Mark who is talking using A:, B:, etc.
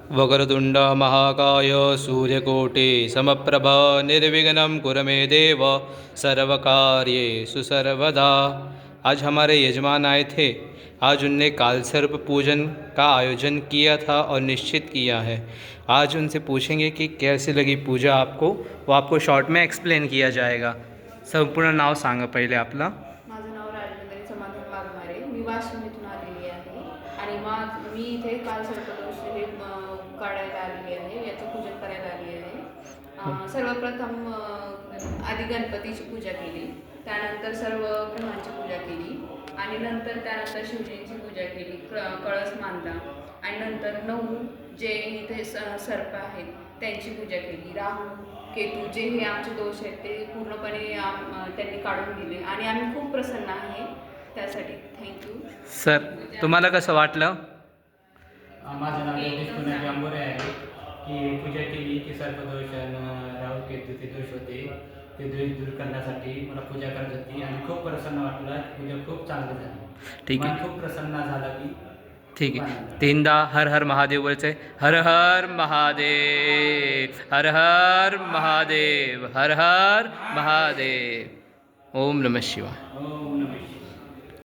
A: वक्रतुंड महाकाय सूर्यकोटि समप्रभ निर्विघ्नं कुरु मे देव सर्वकार्येषु सर्वदा। आज हमारे यजमान आए थे। आज उनने कालसर्प पूजन का आयोजन किया था और निश्चित किया है। आज उनसे पूछेंगे कि कैसी लगी पूजा आपको। वो आपको शॉर्ट में एक्सप्लेन किया जाएगा। संपूर्ण नाव सांगा पहिले आपला।
B: माझं नाव राजनंदिनी समाधान वाघमारे. मी वाशिम इथून आलेली आहे आणि मी इथे काल सर्पदोष हे काढायला आलेली आहे, याचं पूजन करायला आली आहे. सर्वप्रथम आधी गणपतीची पूजा केली, त्यानंतर सर्व ग्रहांची पूजा केली आणि त्यानंतर शिवजींची पूजा केली, कळस मांडला आणि नंतर 9 जे इथे सर्प आहेत त्यांची पूजा केली. राहू केतू जे हे आमचे दोष आहेत ते पूर्णपणे त्यांनी काढून दिले आणि आम्ही खूप प्रसन्न आहे त्यासाठी. थँक्यू
A: सर, तुम्हाला कसं वाटलं?
C: माझं नाव योगेश पुनाजी आंबोरे आहे. की पूजा केली की सर्पदोष राहू केतूचे दोष होते, ते दोष दूर करण्यासाठी मला पूजा करत होती आणि खूप प्रसन्न वाटलं. पूजा खूप चांगली झाली.
A: ठीक आहे,
C: खूप प्रसन्न झाला की
A: ठीक आहे. तीनदा हर हर महादेव बोलायचं आहे. हर हर महादेव, हर हर महादेव, हर हर महादेव. ओम नमः शिवाय.
C: ओम नमः शिवाय.